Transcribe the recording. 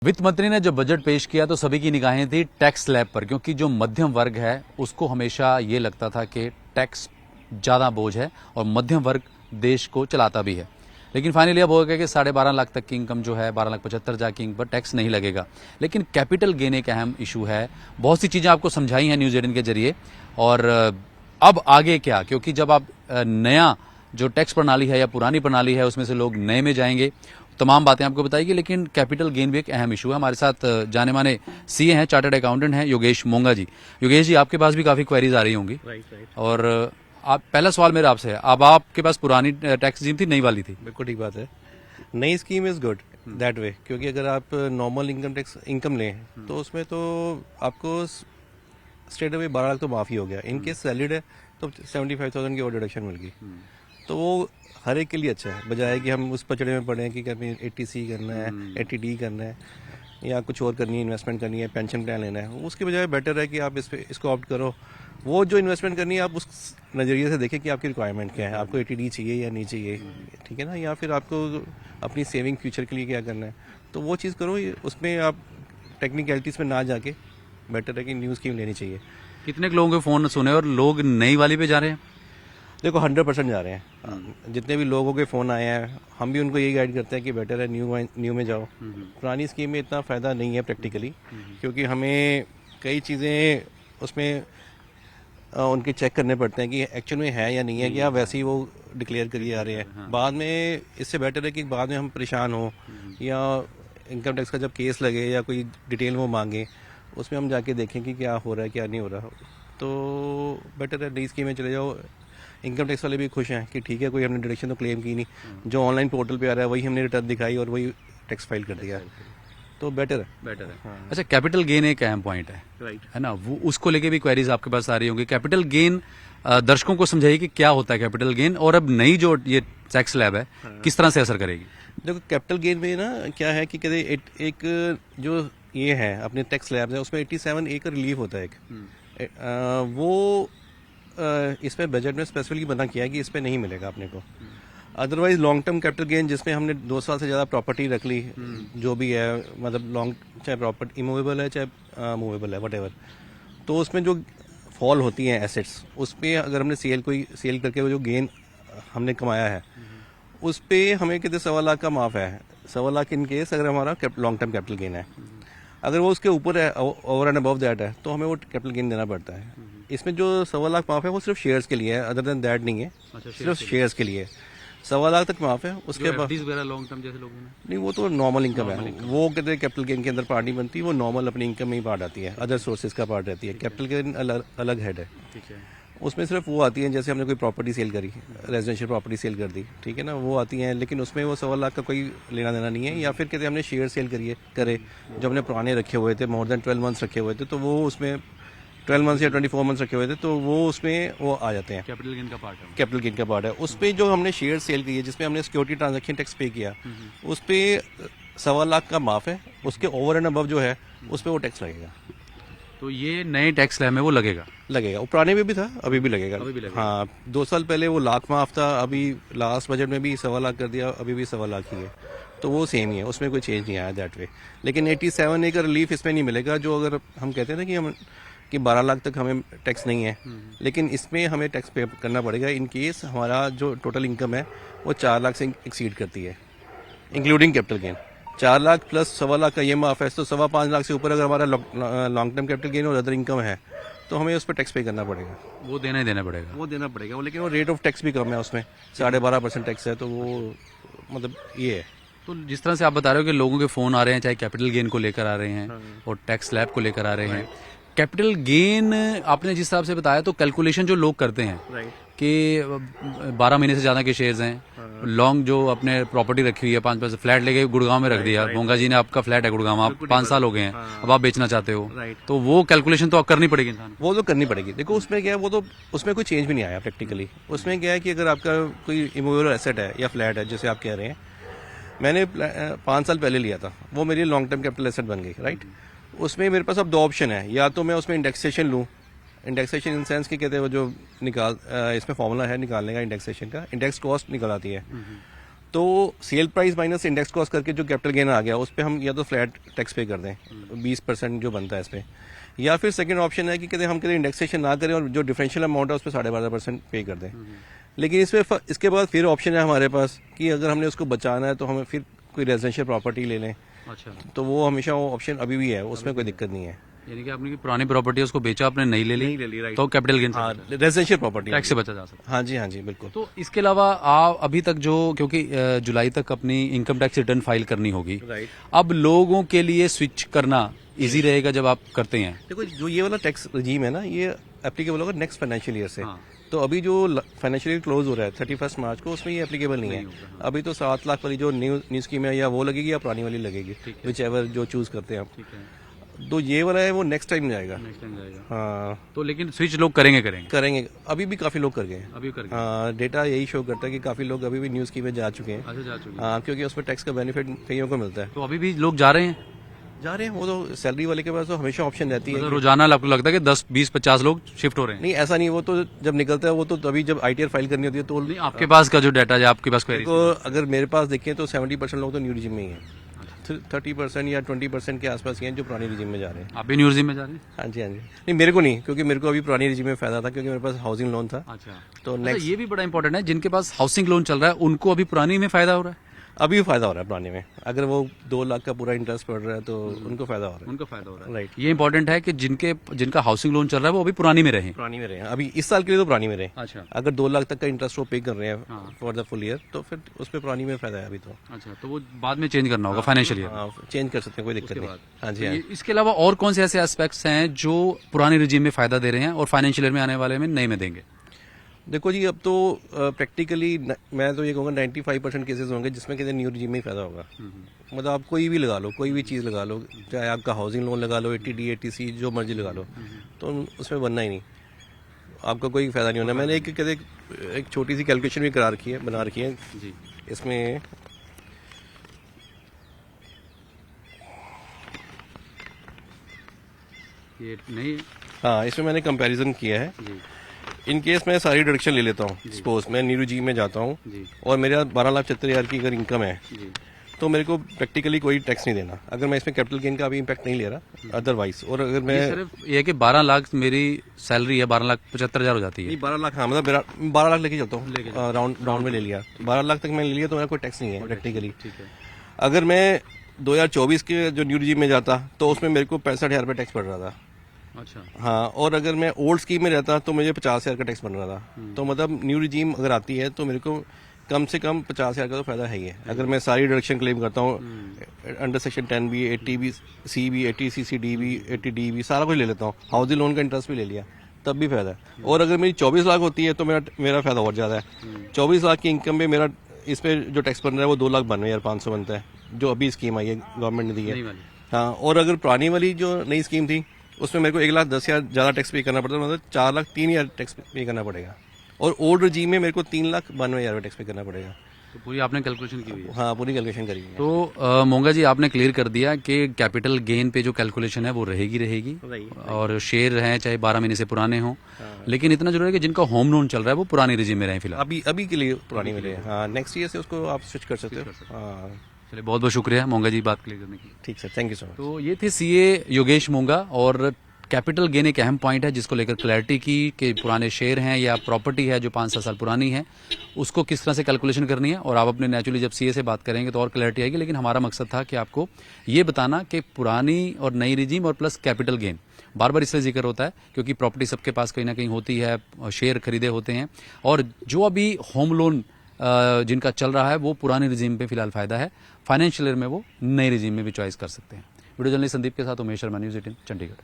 वित्त मंत्री ने जब बजट पेश किया तो सभी की निगाहें थी टैक्स स्लैब पर, क्योंकि जो मध्यम वर्ग है उसको हमेशा ये लगता था कि टैक्स ज़्यादा बोझ है और मध्यम वर्ग देश को चलाता भी है। लेकिन फाइनली अब हो गया कि 12.5 लाख तक की इनकम जो है 12,75,000 की इनकम पर टैक्स नहीं लगेगा। लेकिन कैपिटल गेन एक अहम इशू है। बहुत सी चीज़ें आपको समझाई हैं न्यूज़ 18 के जरिए। और अब आगे क्या, क्योंकि जब आप नया जो टैक्स प्रणाली है या पुरानी प्रणाली है उसमें से लोग नए में जाएंगे, तमाम बातें आपको बताएगी। लेकिन कैपिटल गेन भी एक अहम इशू है। हमारे साथ जाने माने सीए हैं, चार्टर्ड अकाउंटेंट हैं, योगेश मोंगा जी। योगेश जी, आपके पास भी काफ़ी क्वेरीज आ रही होंगी। राइट। और आप, पहला सवाल मेरा आपसे है, अब आपके पास पुरानी टैक्स स्कीम थी, नई वाली थी? बिल्कुल ठीक बात है। नई scheme is good that way, क्योंकि अगर आप नॉर्मल इनकम लें तो उसमें तो आपको स्ट्रेट अवे 12 लाख तो माफ़ी हो गया। इनकेस सैलरीड है तो 75,000 की और डिडक्शन मिल गई। तो वो हर एक के लिए अच्छा है, बजाय कि हम उस पचड़े में पड़े कि हमें 80C करना है, 80D करना है या कुछ और करनी है, इन्वेस्टमेंट करनी है, पेंशन प्लान लेना है। उसके बजाय बेटर है कि आप इसको ऑप्ट करो। वो जो इन्वेस्टमेंट करनी है आप उस नज़रिए से देखें कि आपकी रिक्वायरमेंट क्या है, आपको 80D चाहिए या नहीं चाहिए, ठीक है ना, या फिर आपको अपनी सेविंग फ्यूचर के लिए क्या करना है, तो वो चीज़ करो। उसमें आप टेक्निकलिटीज़ में ना जाके बेटर है कि न्यू स्कीम लेनी चाहिए। कितने लोगों के फ़ोन सुने और लोग नई वाली पे जा रहे हैं? देखो 100% जा रहे हैं। जितने भी लोगों के फ़ोन आए हैं हम भी उनको यही गाइड करते हैं कि बेटर है न्यू में जाओ। पुरानी स्कीम में इतना फ़ायदा नहीं है प्रैक्टिकली, क्योंकि हमें कई चीज़ें उसमें उनके चेक करने पड़ते हैं कि एक्चुअल में है या नहीं है, या वैसे ही वो डिक्लेयर करिए आ रहे हैं। बाद में इससे बेटर है कि बाद में हम परेशान हो या इनकम टैक्स का जब केस लगे या कोई डिटेल वो मांगे, उसमें हम जाके देखें कि क्या हो रहा है क्या नहीं हो रहा। तो बेटर है नई स्कीम में चले जाओ। इनकम टैक्स वाले भी खुश हैं कि ठीक है, कोई हमने डिडक्शन तो क्लेम की नहीं, जो ऑनलाइन पोर्टल पे आ रहा है वही हमने रिटर्न दिखाई और वही टैक्स फाइल कर दिया, तो बेटर है। हाँ। अच्छा, कैपिटल गेन एक अहम पॉइंट है, राइट है ना? वो उसको लेके भी क्वेरीज आपके पास आ रही होंगी। कैपिटल गेन दर्शकों को समझाइए कि क्या होता है कैपिटल गेन, और अब नई जो ये टैक्स स्लैब है किस तरह से असर करेगी? देखो कैपिटल गेन में ना क्या है कि कहते एक जो ये है अपने टैक्स स्लैब है उसमें 87A का रिलीफ होता है एक। वो इसमें बजट में स्पेसिफिकली बना किया है कि इस पे नहीं मिलेगा अपने को। Otherwise long term capital gain जिसमें हमने 2 साल से ज़्यादा प्रॉपर्टी रख ली, जो भी है, मतलब लॉन्ग, चाहे प्रॉपर्टी इमूवेबल है चाहे मूवेबल है वटेवर, तो उसमें जो फॉल होती हैं एसेट्स, उस पर अगर हमने सेल करके वो जो गेन हमने कमाया है उस पर हमें कितने 1.25 लाख का माफ़ है। 1.25 लाख इन केस अगर हमारा लॉन्ग टर्म कैपिटल गेन है। अगर वो उसके ऊपर है, ओवर एंड अबव दैट है, तो हमें वो कैपिटल गेन देना पड़ता है। इसमें जो 1.25 लाख माफ है वो सिर्फ शेयर्स के लिए है, अदर देन दैट नहीं है। सिर्फ शेयर्स के लिए 1.25 लाख तक माफ है। उसके बाद लॉन्ग टर्म जैसे लोगों ने, नहीं, वो तो नॉर्मल इनकम है। वो कहते हैं कैपिटल गेन के अंदर पार्ट नहीं बनती, वो नॉर्मल अपनी इनकम में ही पार्ट आती है, अदर सोर्सेज का पार्ट रहती है। कैपिटल गेन अलग हेड है, ठीक है। उसमें सिर्फ वो आती हैं जैसे हमने कोई प्रॉपर्टी सेल करी, रेजिडेंशियल प्रॉपर्टी सेल कर दी, ठीक है ना, वो आती हैं। लेकिन उसमें वो 1.25 लाख का कोई लेना देना नहीं है। या फिर कहते हैं हमने शेयर सेल करे जो हमने पुराने रखे हुए थे, मोर देन 12 मंथ्स रखे हुए थे, तो वो उसमें 12 मंथ्स या 24 मंथ्स रखे हुए थे, तो वो उसमें वो आ जाते हैं, कैपिटल गेन का पार्ट है। कैपिटल गेन का पार्ट है। उस पर जो हमने शेयर सेल की है जिसमें हमने सिक्योरिटी ट्रांजेक्शन टैक्स पे किया, उस पर 1.25 लाख का माफ है। उसके ओवर एंड अबव जो है उस पर वो टैक्स लगेगा। तो ये नए टैक्स स्लैब में वो लगेगा? वो पुराने में भी था, अभी भी लगेगा। हाँ, 2 साल पहले वो लाख माफ था, अभी लास्ट बजट में भी 1.25 लाख कर दिया, अभी भी 1.25 लाख ही है, तो वो सेम ही है, उसमें कोई चेंज नहीं आया दैट वे। लेकिन 87A का रिलीफ इसमें नहीं मिलेगा। जो अगर हम कहते हैं ना कि 12 लाख तक हमें टैक्स नहीं है, लेकिन इसमें हमें टैक्स पे करना पड़ेगा इन केस हमारा जो टोटल इनकम है वो 4 लाख से एक्सीड करती है, including capital gain. 4 lakh plus 1.25 lakh का ये माफ है, तो 5.25 लाख से ऊपर अगर हमारा लॉन्ग टर्म कैपिटल गेन और अदर इनकम है तो हमें उस पर टैक्स पे करना पड़ेगा। वो देना ही देना पड़ेगा? वो देना पड़ेगा, लेकिन वो रेट ऑफ टैक्स भी कम है, उसमें 12.5% टैक्स है, तो वो मतलब ये है। तो जिस तरह से आप बता रहे हो कि लोगों के फोन आ रहे हैं, चाहे कैपिटल गेन को लेकर आ रहे हैं और टैक्स स्लैब को लेकर आ रहे हैं, कैपिटल गेन आपने जिस हिसाब से बताया, तो कैलकुलेशन जो लोग करते हैं कि 12 महीने से ज्यादा के शेयर्स हैं, लॉन्ग जो अपने प्रॉपर्टी रखी हुई है, 5 पैसे फ्लैट लेके गुड़गांव में रख दिया, भोंगा जी ने आपका फ्लैट है गुड़गांव, आप 5 साल हो गए हैं, अब आप बेचना चाहते हो, तो वो कैलकुलेशन तो आप करनी पड़ेगी इंसान को। वो तो करनी पड़ेगी। देखो उसमें क्या है, वो तो उसमें कोई चेंज भी नहीं आया प्रैक्टिकली। उसमें क्या है कि अगर आपका कोई इमूवेबल एसेट है या फ्लैट है, जैसे आप कह रहे हैं, मैंने 5 साल पहले लिया था, वो मेरी लॉन्ग टर्म कैपिटल एसेट बन गई, राइट। उसमें मेरे पास अब 2 ऑप्शन है, या तो मैं उसमें इंडेक्सेशन लूँ। इंडेक्सेशन इन सेंस की कहते हैं वो जो इसमें फॉर्मूला है निकालने का इंडेक्सेशन का, इंडेक्स कॉस्ट निकल आती है। तो sale price minus index cost करके जो कैपिटल गेन आ गया उस पर हम या तो फ्लैट टैक्स पे कर दें 20% जो बनता है इस पर, या फिर सेकंड ऑप्शन है कि कहते हम कहते इंडेक्सेशन ना करें और जो डिफरेंशियल अमाउंट है उस पर 12.5% पे कर दें। लेकिन इसमें इसके बाद फिर ऑप्शन है हमारे पास कि अगर हमने उसको बचाना है तो हमें फिर कोई रेजिडेंशियल प्रॉपर्टी ले लें, अच्छा, तो वो हमेशा वो ऑप्शन अभी भी है, उसमें कोई दिक्कत नहीं है। यानी कि आपने की पुरानी प्रॉपर्टी उसको बेचा, आपने नई ले नहीं ले ली, ली, राइट। तो कैपिटल गेन हाँ, रेजिडेंशियल प्रॉपर्टी टैक्स से बचा जा सकता है। हाँ जी बिल्कुल। तो इसके अलावा आप अभी तक जो, क्योंकि जुलाई तक अपनी इनकम टैक्स रिटर्न फाइल करनी होगी, राइट। अब लोगों के लिए स्विच करना इजी रहेगा जब आप करते हैं? देखो जो ये वाला टैक्स रजीम है ना, ये एप्लीकेबल होगा नेक्स्ट फाइनेंशियल ईयर से। हाँ। तो अभी जो फाइनेंशियल ईयर क्लोज हो रहा है 31 मार्च को, उसमें ये एप्लीकेबल नहीं है। अभी तो 7 लाख वाली जो न्यू स्कीम है या वो लगेगी या पुरानी वाली लगेगी, विच एवर जो चूज करते हैं आप। ठीक है, तो ये वाला है वो नेक्स्ट टाइम जाएगा। नेक्स्ट टाइम जाएगा। हाँ तो लेकिन स्विच लोग करेंगे करेंगे, अभी भी काफी लोग कर गए हैं। अभी करके? हाँ, डेटा यही शो करता है कि काफी लोग अभी भी न्यू स्कीम में जा चुके हैं। अच्छा, जा चुके हाँ, क्योंकि उसमें टैक्स का बेनिफिट कईयों को मिलता है। तो अभी भी लोग जा रहे हैं? जा रहे हैं, वो तो सैलरी वाले के पास तो हमेशा ऑप्शन रहती है। मतलब रोजाना आपको लगता है कि 10, 20, 50 लोग शिफ्ट हो रहे हैं? नहीं ऐसा नहीं, वो तो जब निकलता है वो तो तभी जब आईटीआर फाइल करनी होती है तो नहीं, आपके पास का जो डाटा है, आपके पास क्वेरी, को अगर मेरे पास देखें तो 70% लोग तो न्यू रिजिम में ही हैं, 30% या 20% के आसपास ही हैं जो पुरानी रिजिम में जा रहे हैं। आप भी न्यू रिजिम में जा रहे हैं? हाँ जी नहीं, मेरे को नहीं, क्योंकि मेरे को अभी पुरानी रिजिम में फायदा था, क्योंकि मेरे पास हाउसिंग लोन था। अच्छा, तो अच्छा, नेक्स्ट ये भी बड़ा इंपॉर्टेंट है, जिनके पास हाउसिंग लोन चल रहा है उनको अभी पुरानी में फायदा हो रहा है? अभी भी फायदा हो रहा है पुराने में। अगर वो 2 लाख का पूरा इंटरेस्ट पड़ रहा है तो उनको फायदा हो रहा है। उनको फायदा हो रहा है, राइट। ये इंपॉर्टेंट है कि जिनका हाउसिंग लोन चल रहा है वो अभी पुरानी में रहे। पुरानी में रहे, अभी इस साल के लिए तो पुरानी में रहे। अच्छा, अगर 2 लाख तक का इंटरेस्ट वो पे कर रहे हैं हाँ। फॉर द फुल ईयर, तो फिर उस पर पुरानी में फायदा है अभी तो। अच्छा, तो वो बाद में चेंज करना होगा फाइनेंशियल ईयर? हाँ, चेंज कर सकते हैं, कोई दिक्कत नहीं। हाँ जी हाँ। इसके अलावा और कौन से ऐसे एस्पेक्ट्स हैं जो पुराने रिजीम में फायदा दे रहे हैं और फाइनेंशियल ईयर में आने वाले में नए में देंगे? देखो जी, अब तो प्रैक्टिकली मैं तो ये कहूँगा 95% केसेस होंगे जिसमें कहते न्यू रिजीम में ही फायदा होगा। मतलब आप कोई भी लगा लो, कोई भी चीज़ लगा लो, चाहे आपका हाउसिंग लोन लगा लो, 80D 80C जो मर्जी लगा लो, तो उसमें बनना ही नहीं, आपका कोई फायदा नहीं होना। मैंने एक छोटी सी कैलकुलेशन भी बना रखी है जी, इसमें। ये नहीं, हाँ, इसमें मैंने कंपैरिजन किया है। जी, इन केस मैं सारी डिडक्शन ले लेता हूँ, सपोज मैं न्यू रिजीम में जाता हूँ जी, और मेरा 12,75,000 की अगर इनकम है, जी, तो मेरे को प्रैक्टिकली कोई टैक्स नहीं देना, अगर मैं इसमें कैपिटल गेन का भी इम्पैक्ट नहीं ले रहा अदरवाइज। और अगर मैं सिर्फ ये है कि 12 लाख मेरी सैलरी है, 12,75,000 हो जाती है। नहीं 12 लाख, हाँ मतलब मेरा 12 लाख लेके चलता हूँ, राउंड में ले लिया, 12 लाख तक मैंने ले लिया तो मेरा कोई टैक्स नहीं है प्रैक्टिकली। ठीक है, अगर मैं 2024 के जो न्यू रिजीम में जाता तो उसमें मेरे को 65,000 रुपये टैक्स पड़ रहा था। अच्छा, हाँ, और अगर मैं ओल्ड स्कीम में रहता तो मुझे 50,000 का टैक्स बन रहा था। तो मतलब न्यू रिजीम अगर आती है तो मेरे को कम से कम 50,000 का तो फायदा है ही है। अगर मैं सारी डिडक्शन क्लेम करता हूँ अंडर सेक्शन 10 भी, 80C भी, 80CCD भी, 80D भी, सारा कुछ ले लेता हूँ, हाउसिंग लोन का इंटरेस्ट भी ले लिया, तब भी फायदा है। और अगर मेरी 24 लाख होती है तो मेरा फायदा और ज्यादा है। 24 लाख की इनकम में मेरा इसमें जो टैक्स बन रहा है वो 2,92,500 बनता है, जो अभी स्कीम आई है गवर्नमेंट ने दी नहीं है। वाली। हाँ, और अगर पुरानी वाली जो नई स्कीम थी उसमें मेरे को 1,10,000 ज्यादा टैक्स पे करना पड़ता, मतलब 4,03,000 टैक्स पे करना पड़ेगा। और ओल्ड रिजीम में मेरे को 3,92,000 टैक्स पे करना पड़ेगा। तो पूरी आपने कैलकुलेशन की हुई है? हाँ, पूरी कैलकुलेशन करी है। तो मोंगा जी, आपने क्लियर कर दिया कि कैपिटल गेन पे जो कैलकुलेशन है वो रहेगी और शेयर हैं चाहे 12 महीने से पुराने हों, लेकिन इतना जरूरी है कि जिनका होम लोन चल रहा है वो पुरानी रिजीम में रहे फिलहाल। अभी के लिए पुरानी मिले। हाँ, नेक्स्ट ईयर से उसको आप स्विच कर सकते हो। हाँ, चलिए, बहुत बहुत शुक्रिया मोंगा जी बात क्लियर करने की। ठीक sir, thank you so much. तो ये थे सीए योगेश मोंगा, और कैपिटल गेन एक अहम पॉइंट है जिसको लेकर क्लैरिटी की कि पुराने शेयर हैं या प्रॉपर्टी है जो 5-7 साल पुरानी है, उसको किस तरह से कैलकुलेशन करनी है। और आप अपने नेचुरली जब सीए से बात करेंगे तो और क्लैरिटी आएगी, लेकिन हमारा मकसद था कि आपको ये बताना कि पुरानी और नई रिजीम और प्लस कैपिटल गेन, बार बार इसलिए जिक्र होता है क्योंकि प्रॉपर्टी सबके पास कहीं ना कहीं होती है, शेयर खरीदे होते हैं, और जो अभी होम लोन जिनका चल रहा है वो पुराने रिजीम पे फिलहाल फायदा है, फाइनेंशियल ईयर में वो नए रिजीम में भी चॉइस कर सकते हैं। वीडियो जर्नलिस्ट संदीप के साथ उमेश शर्मा, न्यूज़ 18 चंडीगढ़।